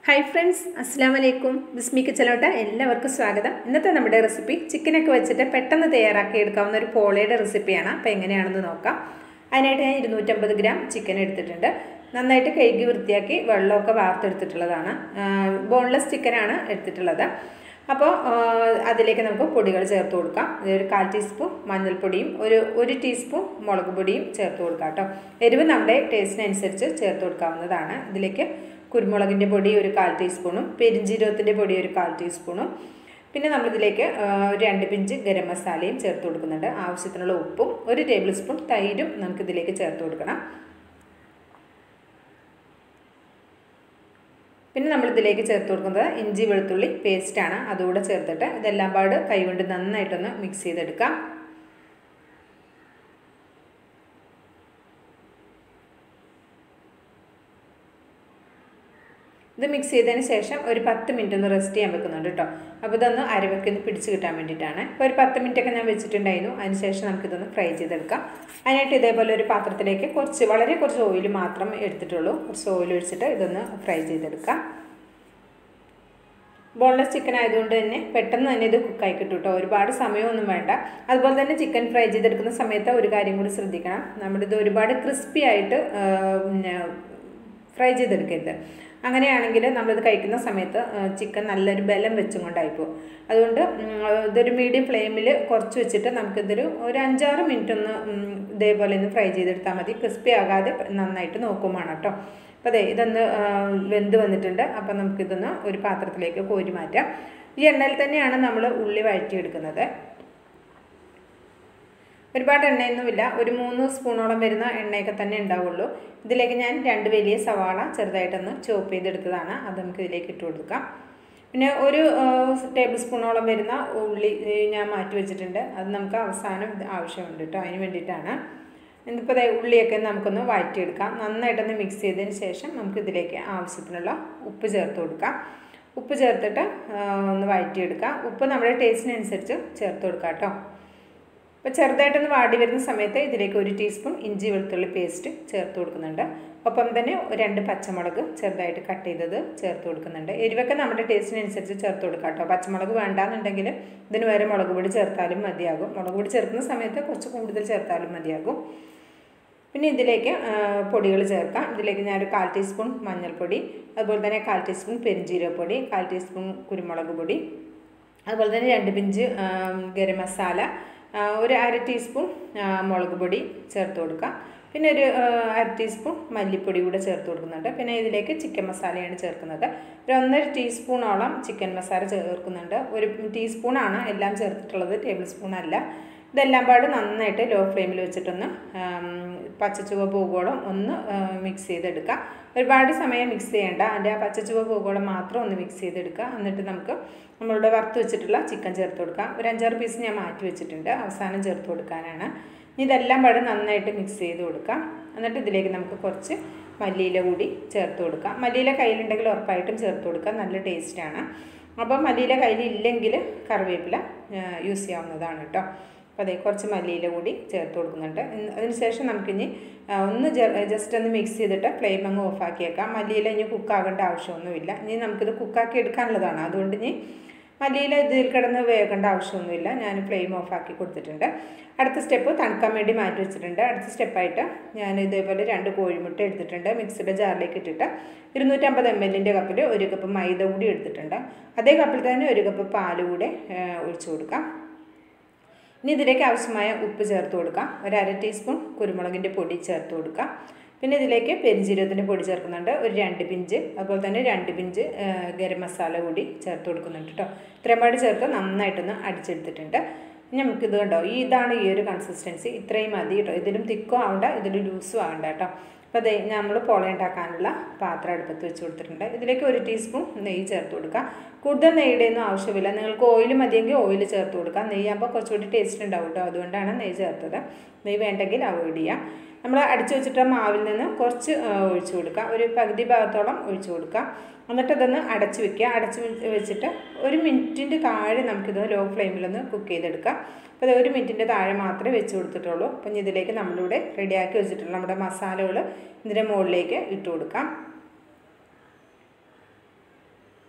Hi friends, Assalamu alaikum. Bismi കിച്ചലോട്ട് എല്ലാവർക്കും സ്വാഗതം. ഇന്നത്തെ നമ്മുടെ റെസിപ്പി ചിക്കനൊക്കെ വെച്ചിട്ട് പെട്ടെന്ന് തയ്യാറാക്കി എടുക്കാവുന്ന ഒരു പോളയുടെ റെസിപ്പിയാണ്. അപ്പോൾ എങ്ങനെയാണെന്ന് നോക്കാം. അതിനായിട്ട് ഞാൻ 250 ഗ്രാം ചിക്കൻ എടുത്തിട്ടുണ്ട്. നന്നായിട്ട് കഴുകി വൃത്തിയാക്കി വെള്ളമൊക്കെ വാർത്തെടുത്തിട്ടുള്ളതാണ്. ബോൺലെസ് ചിക്കനാണ് എടുത്തിട്ടുള്ളത്. അപ്പോൾ അതിലേക്ക് നമുക്ക് പൊടികൾ ചേർത്ത് കൊടുക്കാം. ഒരു 1/4 ടീസ്പൂൺ മഞ്ഞൾപ്പൊടിയും ഒരു ടീസ്പൂൺ മുളക് പൊടിയും ചേർത്ത് കൊടുക്കാം കേട്ടോ. എരിവ് നമ്മുടെ ടേസ്റ്റിനനുസരിച്ച് ചേർത്ത് കൊടുക്കാവുന്നതാണ്. ഇതിലേക്ക് കുരുമുളകിൻ്റെ പൊടി ഒരു 1/4 ടീസ്പൂണും പെരിഞ്ജീരകത്തിൻ്റെ പൊടി ഒരു 1/4 ടീസ്പൂണും പിന്നെ നമ്മളിതിലേക്ക് 2 പിഞ്ച് ഗരം മസാലയും ചേർത്ത് കൊടുക്കുന്നുണ്ട്. ആവശ്യത്തിനുള്ള ഉപ്പും 1 ടേബിൾ സ്പൂൺ തൈരും നമുക്കിതിലേക്ക് ചേർത്ത് കൊടുക്കണം. പിന്നെ നമ്മളിതിലേക്ക് ചേർത്ത് കൊടുക്കുന്നത് ഇഞ്ചി വെളുത്തുള്ളി പേസ്റ്റാണ്. അതുകൂടെ ചേർത്തിട്ട് ഇതെല്ലാം പാട് കൈകൊണ്ട് നന്നായിട്ടൊന്ന് മിക്സ് ചെയ്തെടുക്കാം. ഇത് മിക്സ് ചെയ്തതിന് ശേഷം ഒരു 10 മിനിറ്റ് ഒന്ന് റെസ്റ്റ് ചെയ്യാൻ വെക്കുന്നുണ്ട് കേട്ടോ. അപ്പോൾ ഇതൊന്ന് അരവയ്ക്കൊന്ന് പിടിച്ച് കിട്ടാൻ വേണ്ടിയിട്ടാണ്. ഇപ്പോൾ ഒരു 10 മിനിറ്റൊക്കെ ഞാൻ വെച്ചിട്ടുണ്ടായിരുന്നു. അതിനുശേഷം നമുക്കിതൊന്ന് ഫ്രൈ ചെയ്തെടുക്കാം. അതിനായിട്ട് ഇതേപോലെ ഒരു പാത്രത്തിലേക്ക് വളരെ കുറച്ച് ഓയിൽ മാത്രം എടുത്തിട്ടുള്ളൂ. കുറച്ച് ഓയിൽ ഒഴിച്ചിട്ട് ഇതൊന്ന് ഫ്രൈ ചെയ്തെടുക്കാം. ബോൺലെസ് ചിക്കൻ ആയതുകൊണ്ട് തന്നെ പെട്ടെന്ന് തന്നെ ഇത് കുക്കായി കിട്ടും കേട്ടോ. ഒരുപാട് സമയമൊന്നും വേണ്ട. അതുപോലെ തന്നെ ചിക്കൻ ഫ്രൈ ചെയ്തെടുക്കുന്ന സമയത്ത് ഒരു കാര്യം കൂടി ശ്രദ്ധിക്കണം. നമ്മളിത് ഒരുപാട് ക്രിസ്പി ആയിട്ട് ഫ്രൈ ചെയ്തെടുക്കരുത്. അങ്ങനെയാണെങ്കിൽ നമ്മളിത് കഴിക്കുന്ന സമയത്ത് ചിക്കൻ നല്ലൊരു ബലം വെച്ചും കൊണ്ടായിപ്പോവും. അതുകൊണ്ട് ഇതൊരു മീഡിയം ഫ്ലെയിമിൽ കുറച്ച് വെച്ചിട്ട് നമുക്കിതൊരു 5-6 മിനിറ്റ് ഒന്ന് ഇതേപോലെ ഒന്ന് ഫ്രൈ ചെയ്തെടുത്താൽ മതി. ക്രിസ്പി ആകാതെ നന്നായിട്ട് നോക്കും വേണം കേട്ടോ. അപ്പോൾ അതെ ഇതൊന്ന് വെന്ത് വന്നിട്ടുണ്ട്. അപ്പോൾ നമുക്കിതൊന്ന് ഒരു പാത്രത്തിലേക്ക് കോരി മാറ്റാം. ഈ എണ്ണയിൽ തന്നെയാണ് നമ്മൾ ഉള്ളി വഴറ്റിയെടുക്കുന്നത്. ഒരുപാട് എണ്ണയൊന്നുമില്ല, ഒരു 3 സ്പൂണോളം വരുന്ന എണ്ണയൊക്കെ തന്നെ ഉണ്ടാവുള്ളൂ. ഇതിലേക്ക് ഞാൻ 2 വലിയ സവാള ചെറുതായിട്ടൊന്ന് ചോപ്പ് ചെയ്തെടുത്തതാണ്. അത് നമുക്ക് ഇതിലേക്ക് ഇട്ട് കൊടുക്കാം. പിന്നെ ഒരു ടേബിൾ സ്പൂണോളം വരുന്ന ഉള്ളി ഞാൻ മാറ്റി വെച്ചിട്ടുണ്ട്. അത് നമുക്ക് അവസാനം ആവശ്യമുണ്ട് കേട്ടോ. അതിന് വേണ്ടിയിട്ടാണ്. ഇതിപ്പോൾ ഉള്ളിയൊക്കെ നമുക്കൊന്ന് വഴറ്റിയെടുക്കാം. നന്നായിട്ടൊന്ന് മിക്സ് ചെയ്തതിന് ശേഷം നമുക്കിതിലേക്ക് ആവശ്യത്തിനുള്ള ഉപ്പ് ചേർത്ത് കൊടുക്കാം. ഉപ്പ് ചേർത്തിട്ട് ഒന്ന് വഴറ്റിയെടുക്കാം. ഉപ്പ് നമ്മുടെ ടേസ്റ്റിനനുസരിച്ച് ചേർത്ത് കൊടുക്കാം കേട്ടോ. അപ്പോൾ ചെറുതായിട്ടൊന്ന് വാടി വരുന്ന സമയത്ത് ഇതിലേക്ക് 1 ടീസ്പൂൺ ഇഞ്ചി വെളുത്തുള്ളി പേസ്റ്റ് ചേർത്ത് കൊടുക്കുന്നുണ്ട്. ഒപ്പം തന്നെ 2 പച്ചമുളക് ചെറുതായിട്ട് കട്ട് ചെയ്തത് ചേർത്ത് കൊടുക്കുന്നുണ്ട്. എരിവൊക്കെ നമ്മുടെ ടേസ്റ്റിനനുസരിച്ച് ചേർത്ത് കൊടുക്കാം കേട്ടോ. പച്ചമുളക് വേണ്ടാന്നുണ്ടെങ്കിൽ ഇതിന് വരെ മുളക് പൊടി ചേർത്താലും മതിയാകും. മുളക് പൊടി ചേർക്കുന്ന സമയത്ത് കുറച്ച് കൂടുതൽ ചേർത്താലും മതിയാകും. പിന്നെ ഇതിലേക്ക് പൊടികൾ ചേർക്കാം. ഇതിലേക്ക് ഞാൻ ഒരു 1/4 ടീസ്പൂൺ മഞ്ഞൾപ്പൊടി, അതുപോലെ തന്നെ 1/4 ടീസ്പൂൺ പെരിഞ്ജീരകപ്പൊടി, 1/4 ടീസ്പൂൺ കുരുമുളക് പൊടി, അതുപോലെ തന്നെ 2 പിഞ്ച് ഗരം മസാല, ഒരു 1/2 ടീസ്പൂൺ മുളക് പൊടി ചേർത്ത് കൊടുക്കാം. പിന്നെ ഒരു 1/2 ടീസ്പൂൺ മല്ലിപ്പൊടി കൂടെ ചേർത്ത് കൊടുക്കുന്നുണ്ട്. പിന്നെ ഇതിലേക്ക് ചിക്കൻ മസാലയാണ് ചേർക്കുന്നത്. ഒരു 1.5 ടീസ്പൂണോളം ചിക്കൻ മസാല ചേർക്കുന്നുണ്ട്. 1 ടീസ്പൂണാണ് എല്ലാം ചേർത്തിട്ടുള്ളത്, ടേബിൾ സ്പൂൺ അല്ല. ഇതെല്ലാം പാട് നന്നായിട്ട് ലോ ഫ്ലെയിമിൽ വെച്ചിട്ടൊന്ന് പച്ചച്ചുവ പോകുവോളം ഒന്ന് മിക്സ് ചെയ്തെടുക്കുക. ഒരുപാട് സമയം മിക്സ് ചെയ്യേണ്ട. അതിൻ്റെ ആ പച്ചച്ചുവ പോകുവോളം മാത്രം ഒന്ന് മിക്സ് ചെയ്തെടുക്കുക. എന്നിട്ട് നമുക്ക് നമ്മളുടെ വറുത്ത് വെച്ചിട്ടുള്ള ചിക്കൻ ചേർത്ത് കൊടുക്കാം. ഒരു 5-6 പീസ് ഞാൻ മാറ്റി വെച്ചിട്ടുണ്ട്, അവസാനം ചേർത്ത് കൊടുക്കാനാണ്. ഇതെല്ലാം പാട് നന്നായിട്ട് മിക്സ് ചെയ്ത് കൊടുക്കാം. എന്നിട്ട് ഇതിലേക്ക് നമുക്ക് കുറച്ച് മല്ലിയില കൂടി ചേർത്ത് കൊടുക്കാം. മല്ലിയില കയ്യിലുണ്ടെങ്കിൽ ഉറപ്പായിട്ടും ചേർത്ത് കൊടുക്കാം, നല്ല ടേസ്റ്റാണ്. അപ്പോൾ മല്ലിയില കയ്യിലില്ലെങ്കിൽ കറിവേപ്പില യൂസ് ചെയ്യാവുന്നതാണ് കേട്ടോ. അപ്പോൾ അതേ കുറച്ച് മല്ലിയില കൂടി ചേർത്ത് കൊടുക്കുന്നുണ്ട്. അതിനുശേഷം നമുക്കിനി ഒന്ന് ജസ്റ്റ് ഒന്ന് മിക്സ് ചെയ്തിട്ട് ഫ്ലെയിം അങ്ങ് ഓഫാക്കിയേക്കാം. മല്ലിയില ഇനി കുക്കാകേണ്ട ആവശ്യമൊന്നുമില്ല. ഇനി നമുക്കിത് കുക്കാക്കി എടുക്കാനുള്ളതാണ്. അതുകൊണ്ട് ഇനി മല്ലിയില ഇതിൽ കിടന്ന് വേകേണ്ട ആവശ്യമൊന്നുമില്ല. ഞാൻ ഫ്ലെയിം ഓഫാക്കി കൊടുത്തിട്ടുണ്ട്. അടുത്ത സ്റ്റെപ്പ് തണുക്കാൻ വേണ്ടി മാറ്റി വെച്ചിട്ടുണ്ട്. അടുത്ത സ്റ്റെപ്പായിട്ട് ഞാൻ ഇതേപോലെ 2 കോഴിമുട്ട എടുത്തിട്ടുണ്ട്. മിക്സിയുടെ ജാറിലേക്ക് ഇട്ടിട്ട് 250 ml കപ്പിൽ 1 കപ്പ് മൈദ കൂടി എടുത്തിട്ടുണ്ട്. അതേ കപ്പിൽ തന്നെ 1 കപ്പ് പാൽ കൂടെ ഒഴിച്ചു കൊടുക്കാം. ഇനി ഇതിലേക്ക് ആവശ്യമായ ഉപ്പ് ചേർത്ത് കൊടുക്കാം. ഒരു 1/2 ടീസ്പൂൺ കുരുമുളകിൻ്റെ പൊടി ചേർത്ത് കൊടുക്കാം. പിന്നെ ഇതിലേക്ക് പെരിഞ്ജീരകത്തിൻ്റെ പൊടി ചേർക്കുന്നുണ്ട്, ഒരു 2 പിഞ്ച്. അതുപോലെ തന്നെ 2 പിഞ്ച് ഗരം മസാല കൂടി ചേർത്ത് കൊടുക്കുന്നുണ്ട് കേട്ടോ. ഇത്രയും പാട് ചേർത്ത് നന്നായിട്ടൊന്ന് അടിച്ചെടുത്തിട്ടുണ്ട്. ഇനി നമുക്കിത് കണ്ടോ, ഇതാണ് ഈ ഒരു കൺസിസ്റ്റൻസി. ഇത്രയും മതി കേട്ടോ. ഇതിലും തിക്കോ ആവണ്ട, ഇതിലും ലൂസും ആവണ്ട കേട്ടോ. അപ്പോൾ അത് നമ്മൾ പോള ഉണ്ടാക്കാനുള്ള പാത്രം അടുപ്പത്ത് വെച്ച് കൊടുത്തിട്ടുണ്ട്. ഇതിലേക്ക് 1 ടീസ്പൂൺ നെയ്യ് ചേർത്ത് കൊടുക്കുക. കൂടുതൽ നെയ്യുടെ ഒന്നും ആവശ്യമില്ല. നിങ്ങൾക്ക് ഓയിൽ മതിയെങ്കിൽ ഓയിൽ ചേർത്ത് കൊടുക്കാം. നെയ്യാകുമ്പോൾ കുറച്ചുകൂടി ടേസ്റ്റ് ഉണ്ടാവും കേട്ടോ. അതുകൊണ്ടാണ് നെയ്യ് ചേർത്തത്. നെയ്യ് വേണ്ടെങ്കിൽ അവോയ്ഡ് ചെയ്യാം. നമ്മൾ അടിച്ചു വെച്ചിട്ട് മാവിൽ നിന്ന് കുറച്ച് ഒഴിച്ചു കൊടുക്കുക. ഒരു പകുതി ഭാഗത്തോളം ഒഴിച്ചു കൊടുക്കുക. എന്നിട്ട് അതൊന്ന് അടച്ച് വെക്കുക. അടച്ച് വെച്ചിട്ട് 1 മിനിറ്റിൻ്റെ താഴെ നമുക്കിത് ലോ ഫ്ലെയിമിലൊന്ന് കുക്ക് ചെയ്തെടുക്കാം. അപ്പോൾ അത് 1 മിനിറ്റിൻ്റെ താഴെ മാത്രമേ വെച്ച് കൊടുത്തിട്ടുള്ളൂ. അപ്പം ഇതിലേക്ക് നമ്മളിവിടെ റെഡിയാക്കി വെച്ചിട്ടുള്ള നമ്മുടെ മസാലകൾ ഇതിൻ്റെ മുകളിലേക്ക് ഇട്ട് കൊടുക്കാം.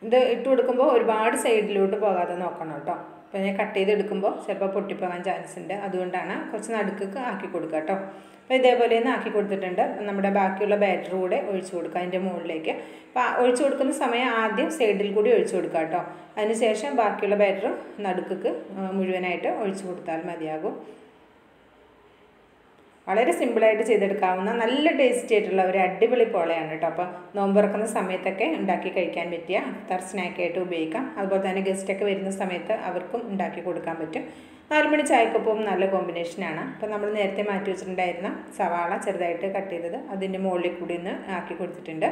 ഇത് ഇട്ട് കൊടുക്കുമ്പോൾ ഒരുപാട് സൈഡിലോട്ട് പോകാതെ നോക്കണം കേട്ടോ. അപ്പോൾ ഞാൻ കട്ട് ചെയ്തെടുക്കുമ്പോൾ ചിലപ്പോൾ പൊട്ടിപ്പോകാൻ ചാൻസ് ഉണ്ട്, അതുകൊണ്ടാണ് കുറച്ച് നടുക്കൊക്കെ ആക്കി കൊടുക്കുക കേട്ടോ. അപ്പോൾ ഇതേപോലെ ഒന്ന് ആക്കി കൊടുത്തിട്ടുണ്ട്. നമ്മുടെ ബാക്കിയുള്ള ബാറ്റർ കൂടെ ഒഴിച്ചു കൊടുക്കുക അതിൻ്റെ മുകളിലേക്ക്. അപ്പോൾ ഒഴിച്ചു കൊടുക്കുന്ന സമയം ആദ്യം സൈഡിൽ കൂടി ഒഴിച്ചു കൊടുക്കുക കേട്ടോ. അതിനുശേഷം ബാക്കിയുള്ള ബാറ്റർ നടുക്കൊക്കെ മുഴുവനായിട്ട് ഒഴിച്ചു കൊടുത്താൽ മതിയാകും. വളരെ സിമ്പിളായിട്ട് ചെയ്തെടുക്കാവുന്ന നല്ല ടേസ്റ്റി ആയിട്ടുള്ള ഒരു അടിപൊളി പോളയാണ് കേട്ടോ. അപ്പോൾ നോമ്പ് തുറക്കുന്ന സമയത്തൊക്കെ ഉണ്ടാക്കി കഴിക്കാൻ പറ്റിയ ഇഫ്താർ സ്നാക്കായിട്ട് ഉപയോഗിക്കാം. അതുപോലെ തന്നെ ഗസ്റ്റൊക്കെ വരുന്ന സമയത്ത് അവർക്കും ഉണ്ടാക്കി കൊടുക്കാൻ പറ്റും. 4 മണി ചായക്കൊപ്പം നല്ല കോമ്പിനേഷനാണ്. അപ്പോൾ നമ്മൾ നേരത്തെ മാറ്റി വെച്ചിട്ടുണ്ടായിരുന്ന സവാള ചെറുതായിട്ട് കട്ട് ചെയ്തത് അതിൻ്റെ മുകളിൽ കൂടി ഒന്ന് ആക്കി കൊടുത്തിട്ടുണ്ട്.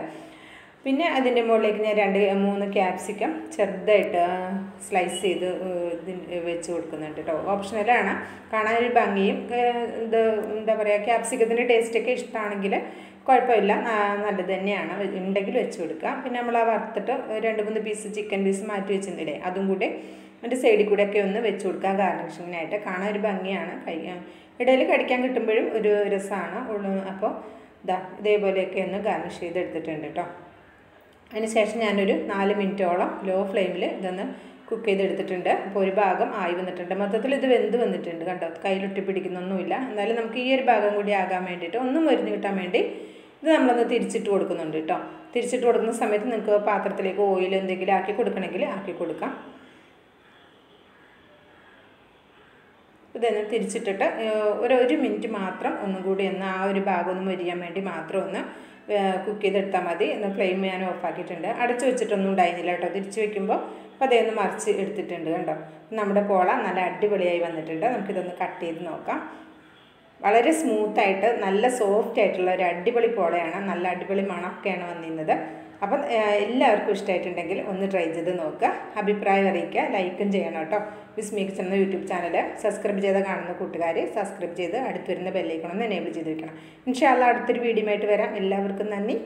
പിന്നെ അതിൻ്റെ മുകളിലേക്ക് ഞാൻ 2-3 ക്യാപ്സിക്കം ചെറുതായിട്ട് സ്ലൈസ് ചെയ്ത് വെച്ച് കൊടുക്കുന്നുണ്ട് കേട്ടോ. ഓപ്ഷണലാണ്, കാണാനൊരു ഭംഗിയും ഇത് എന്താ പറയുക, ക്യാപ്സിക്കത്തിൻ്റെ ടേസ്റ്റൊക്കെ ഇഷ്ടമാണെങ്കിൽ കുഴപ്പമില്ല, നല്ലത് തന്നെയാണ്, ഉണ്ടെങ്കിൽ വെച്ച് കൊടുക്കുക. പിന്നെ നമ്മൾ ആ വറുത്തിട്ട് 2-3 പീസ് ചിക്കൻ പീസ് മാറ്റി വെച്ചിരുന്നില്ലേ, അതും കൂടി അതിൻ്റെ സൈഡിൽ കൂടെ ഒക്കെ ഒന്ന് വെച്ച് കൊടുക്കുക ഗാർണിഷിങ്ങിനായിട്ട്. കാണാൻ ഒരു ഭംഗിയാണ്, കഴിക്കാൻ ഇടയിൽ കടിക്കാൻ കിട്ടുമ്പോഴും ഒരു രസമാണ്. അപ്പോൾ ഇതേപോലെയൊക്കെ ഒന്ന് ഗാർണിഷ് ചെയ്തെടുത്തിട്ടുണ്ട് കേട്ടോ. അതിനുശേഷം ഞാനൊരു 4 മിനിറ്റോളം ലോ ഫ്ലെയിമിൽ ഇതൊന്ന് കുക്ക് ചെയ്തെടുത്തിട്ടുണ്ട്. അപ്പോൾ ഒരു ഭാഗം ആയി വന്നിട്ടുണ്ട്. മൊത്തത്തിൽ ഇത് വെന്ത് വന്നിട്ടുണ്ട് കണ്ടോ, കയ്യിലൊട്ടി പിടിക്കുന്നൊന്നുമില്ല. എന്നാലും നമുക്ക് ഈ ഒരു ഭാഗം കൂടി ആകാൻ വേണ്ടിയിട്ട് ഒന്നും മരുന്ന് കിട്ടാൻ വേണ്ടി ഇത് നമ്മളൊന്ന് തിരിച്ചിട്ട് കൊടുക്കുന്നുണ്ട് കേട്ടോ. തിരിച്ചിട്ട് കൊടുക്കുന്ന സമയത്ത് നിങ്ങൾക്ക് പാത്രത്തിലേക്ക് ഓയിൽ എന്തെങ്കിലും ആക്കി കൊടുക്കണമെങ്കിൽ ആക്കി കൊടുക്കാം. ഇതൊന്ന് തിരിച്ചിട്ടിട്ട് ഒരു മിനിറ്റ് മാത്രം ഒന്നും കൂടി ഒന്ന് ആ ഒരു ഭാഗം ഒന്ന് മൊരിയാൻ വേണ്ടി മാത്രം ഒന്ന് കുക്ക് ചെയ്തെടുത്താൽ മതി. ഒന്ന് ഫ്ലെയിം ഞാൻ ഓഫാക്കിയിട്ടുണ്ട്. അടച്ചു വെച്ചിട്ടൊന്നും ഉണ്ടായിരുന്നില്ല കേട്ടോ. തിരിച്ച് വയ്ക്കുമ്പോൾ അപ്പോൾ അതേ ഒന്ന് മറിച്ച് എടുത്തിട്ടുണ്ട് കണ്ടോ. നമ്മുടെ പോള നല്ല അടിപൊളിയായി വന്നിട്ടുണ്ട്. നമുക്കിതൊന്ന് കട്ട് ചെയ്ത് നോക്കാം. വളരെ സ്മൂത്തായിട്ട് നല്ല സോഫ്റ്റ് ആയിട്ടുള്ള ഒരു അടിപൊളി പോളയാണ്. നല്ല അടിപൊളി മണമൊക്കെയാണ് വന്നിരുന്നത്. അപ്പം എല്ലാവർക്കും ഇഷ്ടമായിട്ടുണ്ടെങ്കിൽ ഒന്ന് ട്രൈ ചെയ്ത് നോക്കുക. അഭിപ്രായം അറിയിക്കുക, ലൈക്കും ചെയ്യണം കേട്ടോ. ബിസ്മി കിച്ചൺ എന്ന യൂട്യൂബ് ചാനൽ സബ്സ്ക്രൈബ് ചെയ്ത് കാണുന്ന കൂട്ടുകാർ സബ്സ്ക്രൈബ് ചെയ്ത് അടുത്ത് വരുന്ന ബെല്ലൈക്കൺ ഒന്ന് എനേബിൾ ചെയ്ത് വെക്കണം. ഇൻഷാ അല്ലാഹ് അടുത്തൊരു വീഡിയോ ആയിട്ട് വരാം. എല്ലാവർക്കും നന്ദി.